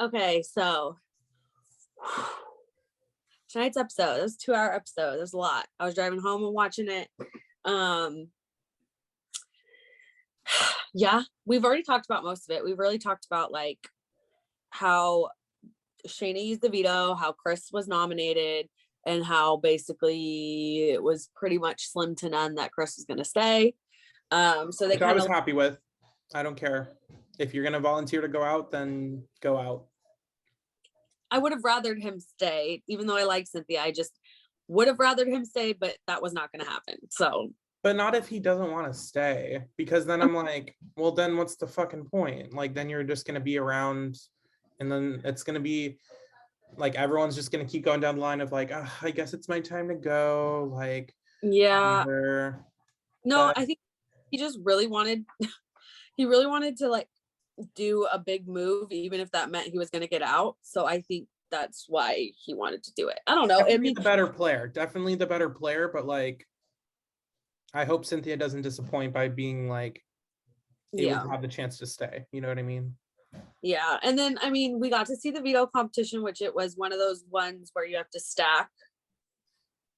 Okay, so tonight's episode, it was a 2-hour episode. There's a lot. I was driving home and watching it. Yeah, we've already talked about most of it. We've really talked about like how Shayna used the veto, how Chris was nominated, and how basically it was pretty much slim to none that Chris was going to stay. So they Which I was happy with. I don't care. If you're going to volunteer to go out, then go out. I would have rathered him stay, even though I like Cynthia. I just would have rathered him stay, but that was not going to happen. So, but not if he doesn't want to stay, because then I'm like, well, then what's the fucking point? Like, then you're just going to be around, and then it's going to be like everyone's just going to keep going down the line of like, oh, I guess it's my time to go. Like, yeah. whatever. No, I think he just really wanted. He really wanted to like do a big move, even if that meant he was going to get out. So I think that's why he wanted to do it. I don't know. Definitely the better player, but like, I hope Cynthia doesn't disappoint by being like able to have the chance to stay. You know what I mean? Yeah. And then, I mean, we got to see the veto competition, which it was one of those ones where you have to stack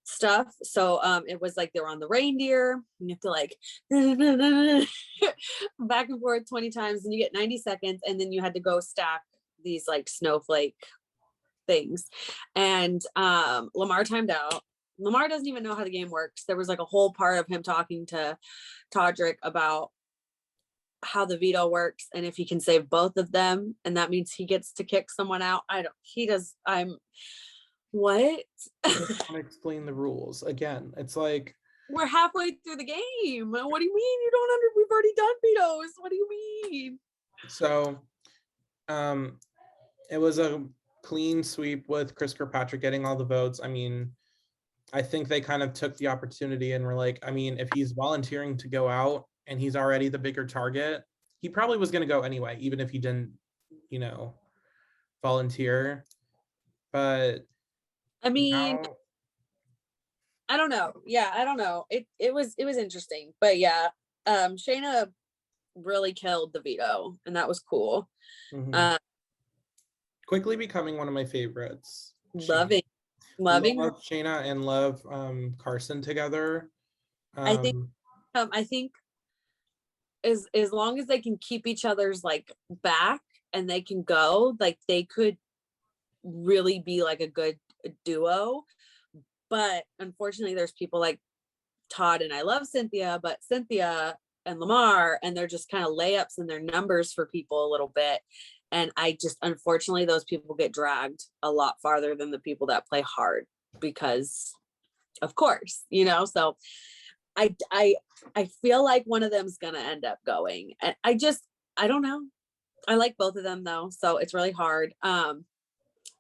stuff. So it was like they were on the reindeer. You have to like back and forth 20 times, and you get 90 seconds, and then you had to go stack these like snowflake things. And Lamar timed out. Lamar doesn't even know how the game works. There was like a whole part of him talking to Todrick about how the veto works and if he can save both of them, and that means he gets to kick someone out. What? I just want to explain the rules again. It's like we're halfway through the game. What do you mean you don't we've already done vetoes? What do you mean? So it was a clean sweep with Chris Kirkpatrick getting all the votes. I mean, I think they kind of took the opportunity and were like, I mean, if he's volunteering to go out and he's already the bigger target, he probably was going to go anyway, even if he didn't, volunteer. But I mean, I don't know. Yeah, I don't know. It was interesting, but yeah, Shayna really killed the veto, and that was cool. Mm-hmm. Quickly becoming one of my favorites. Loving love Shayna and love Carson together. I think as long as they can keep each other's like back and they can go, like they could really be like a good duo. But unfortunately there's people like Todd, and I love Cynthia, but Cynthia and Lamar, and they're just kind of layups in their numbers for people a little bit. And I just, unfortunately, those people get dragged a lot farther than the people that play hard because, of course, so I feel like one of them's going to end up going. And I don't know. I like both of them though. So it's really hard.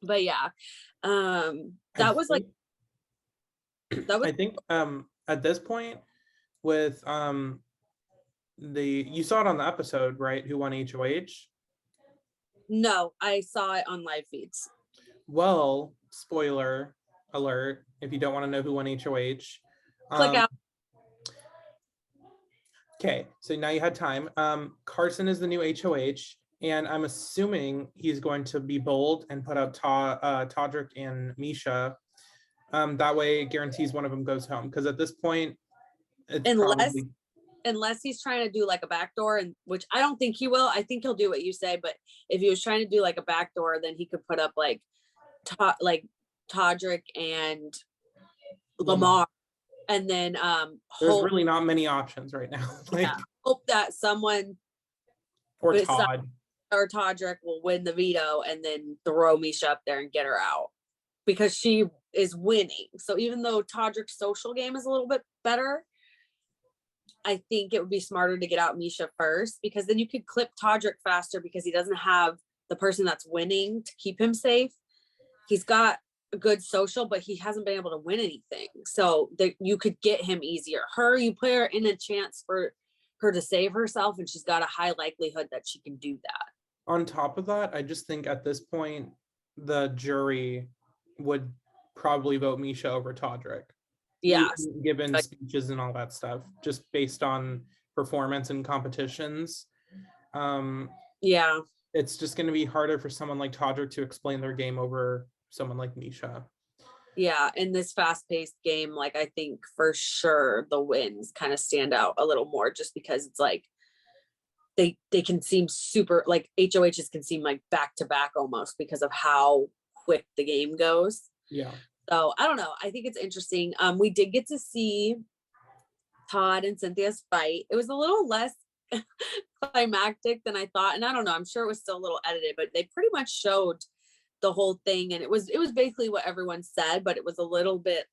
But yeah, I think at this point with you saw it on the episode, right? Who won HOH? No, I saw it on live feeds. Well, spoiler alert, if you don't want to know who won HOH. Click out. Okay, so now you had time. Carson is the new HOH, and I'm assuming he's going to be bold and put out Todrick and Meisha. That way it guarantees one of them goes home. Because at this point, unless he's trying to do like a backdoor, and which I don't think he will. I think he'll do what you say, but if he was trying to do like a backdoor, then he could put up like Todrick and Lamar, and then there's really not many options right now. Hope that someone or Todd or Todrick will win the veto and then throw Meisha up there and get her out, because she is winning. So even though Todrick's social game is a little bit better, I think it would be smarter to get out Meisha first, because then you could clip Todrick faster because he doesn't have the person that's winning to keep him safe. He's got a good social, but he hasn't been able to win anything. So you could get him easier. You put her in a chance for her to save herself, and she's got a high likelihood that she can do that. On top of that, I just think at this point, the jury would probably vote Meisha over Todrick. Yeah, given speeches and all that stuff, just based on performance and competitions. Yeah, it's just going to be harder for someone like Todrick to explain their game over someone like Meisha. Yeah, in this fast-paced game, like I think for sure the wins kind of stand out a little more, just because it's like they can seem super, like HOHs can seem like back to back almost because of how quick the game goes. Yeah. So I don't know. I think it's interesting. We did get to see Todd and Cynthia's fight. It was a little less climactic than I thought, and I don't know. I'm sure it was still a little edited, but they pretty much showed the whole thing, and it was basically what everyone said, but it was a little bit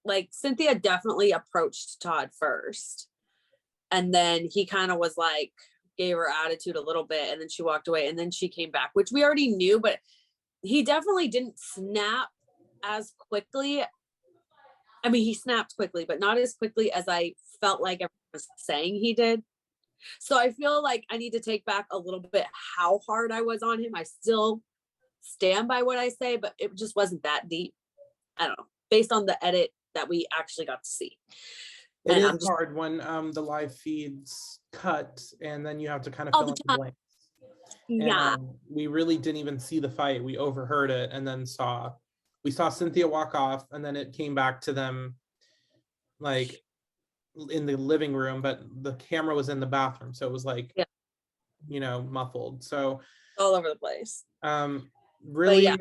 like Cynthia definitely approached Todd first, and then he kind of was like gave her attitude a little bit, and then she walked away, and then she came back, which we already knew, but he definitely didn't snap as quickly. I mean, he snapped quickly, but not as quickly as I felt like everyone was saying he did. So I feel like I need to take back a little bit how hard I was on him. I still stand by what I say, but it just wasn't that deep. I don't know, based on the edit that we actually got to see. It is hard when the live feeds cut and then you have to kind of fill in the blanks. Yeah. And we really didn't even see the fight. We overheard it and then we saw Cynthia walk off, and then it came back to them like in the living room, but the camera was in the bathroom, so it was like, yeah, you know, muffled. So all over the place. Really, yeah,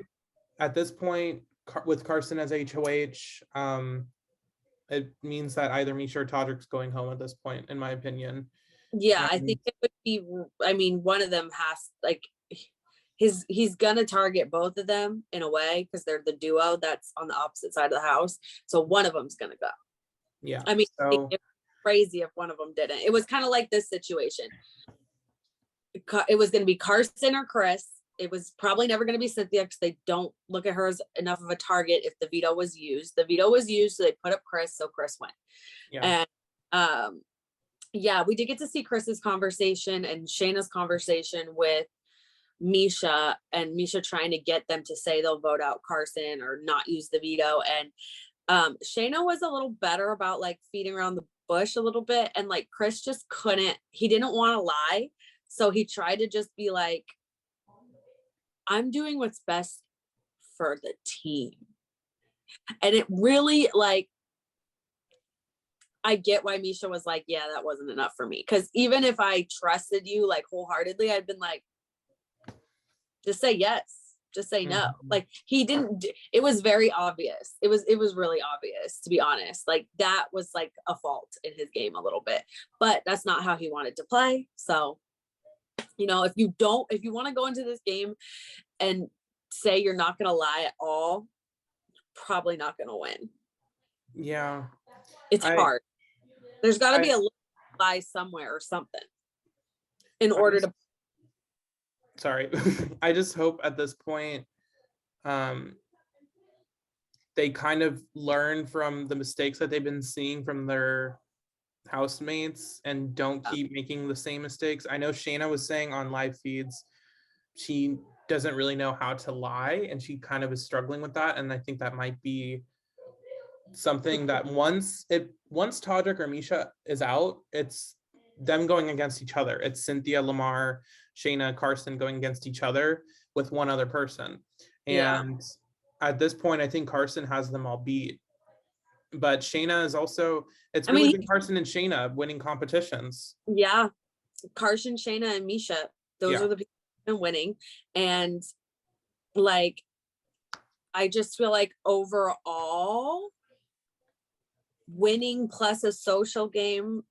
at this point, with Carson as HOH, it means that either Meisha or Todrick's going home at this point, in my opinion. Yeah, I think it would be, I mean, one of them has, like, he's gonna target both of them in a way, because they're the duo that's on the opposite side of the house. So one of them's gonna go. Yeah. I mean, so it's crazy if one of them didn't. It was kind of like this situation. It was gonna be Carson or Chris. It was probably never going to be Cynthia, because they don't look at her as enough of a target if the veto was used. The veto was used, so they put up Chris, so Chris went. Yeah. And yeah, we did get to see Chris's conversation and Shayna's conversation with Meisha, and Meisha trying to get them to say they'll vote out Carson or not use the veto. And Shayna was a little better about like feeding around the bush a little bit, and like Chris just couldn't, he didn't want to lie. So he tried to just be like, I'm doing what's best for the team. And it really, like, I get why Meisha was like, yeah, that wasn't enough for me. Because even if I trusted you like wholeheartedly, I'd been like, just say yes, just say no. Like, he didn't, it was very obvious. It was really obvious, to be honest. Like, that was like a fault in his game a little bit, but that's not how he wanted to play. So, you know, if you want to go into this game and say you're not going to lie at all, probably not going to win. Yeah. It's hard. There's got to be a little lie somewhere or something in order to. Sorry. I just hope at this point they kind of learn from the mistakes that they've been seeing from their housemates and don't keep making the same mistakes. I know Shayna was saying on live feeds she doesn't really know how to lie, and she kind of is struggling with that, and I think that might be something that once Todrick or Meisha is out, it's them going against each other. It's Cynthia, Lamar, Shayna, Carson going against each other with one other person. And at this point, I think Carson has them all beat. But Shayna is also, it's really been Carson and Shayna winning competitions. Yeah. Carson, Shayna, and Meisha. Those are the people who've been winning. And like, I just feel like overall, winning plus a social game,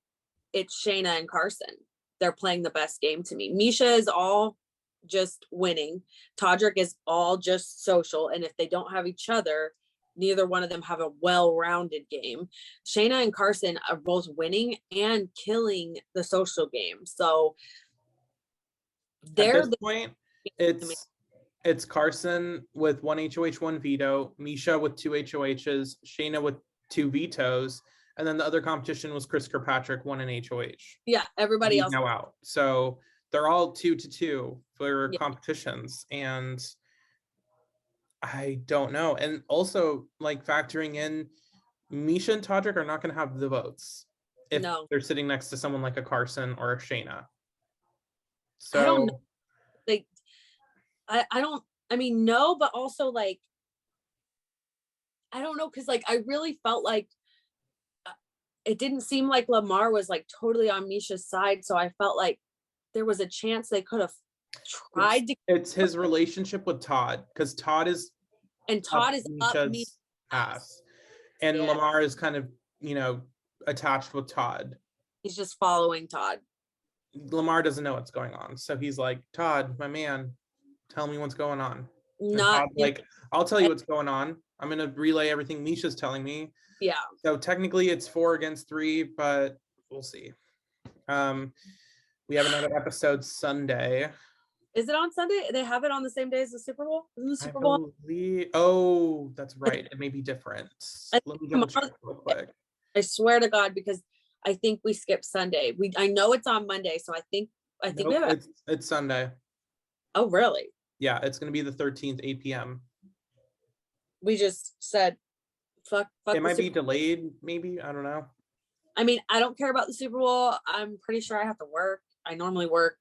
it's Shayna and Carson. They're playing the best game to me. Meisha is all just winning. Todrick is all just social. And if they don't have each other, neither one of them have a well-rounded game. Shayna and Carson are both winning and killing the social game. So they're at this point, it's Carson with 1 HOH, 1 veto, Meisha with 2 HOHs, Shayna with 2 vetoes, and then the other competition was Chris Kirkpatrick, 1 in HOH. Yeah, everybody else now out. So they're all 2-2 for competitions, and I don't know. And also, like, factoring in, Meisha and Todrick are not going to have the votes if they're sitting next to someone like a Carson or a Shayna. So I don't know. Like, I don't, I mean, no, but also like, I don't know. Cause like, I really felt like it didn't seem like Lamar was like totally on Misha's side. So I felt like there was a chance they could have tried to, It's his relationship with Todd, because Todd is and up Todd is up Misha's Misha's ass. And Yeah. Lamar is kind of, attached with Todd. He's just following Todd. Lamar doesn't know what's going on. So he's like, Todd, my man, tell me what's going on. And Not Todd's like, I'll tell you what's going on. I'm going to relay everything Misha's telling me. yeah. So technically it's 4 against 3, but we'll see. We have another episode Sunday. Is it on Sunday? They have it on the same day as the Super Bowl? Isn't the Super Bowl? Oh, that's right. It may be different. Let me double check real quick. I swear to God, because I think we skipped Sunday. I know it's on Monday, so I think Nope, we have it's Sunday. Oh, really? Yeah, it's gonna be the 13th, 8 p.m. We just said fuck It might be delayed, maybe. I don't know. I mean, I don't care about the Super Bowl. I'm pretty sure I have to work. I normally work.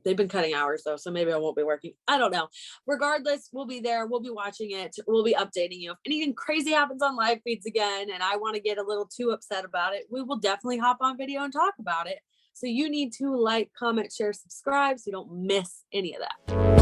They've been cutting hours though, so maybe I won't be working. I don't know. Regardless, we'll be there. We'll be watching it. We'll be updating you. If anything crazy happens on live feeds again and I want to get a little too upset about it, we will definitely hop on video and talk about it. So you need to like, comment, share, subscribe so you don't miss any of that.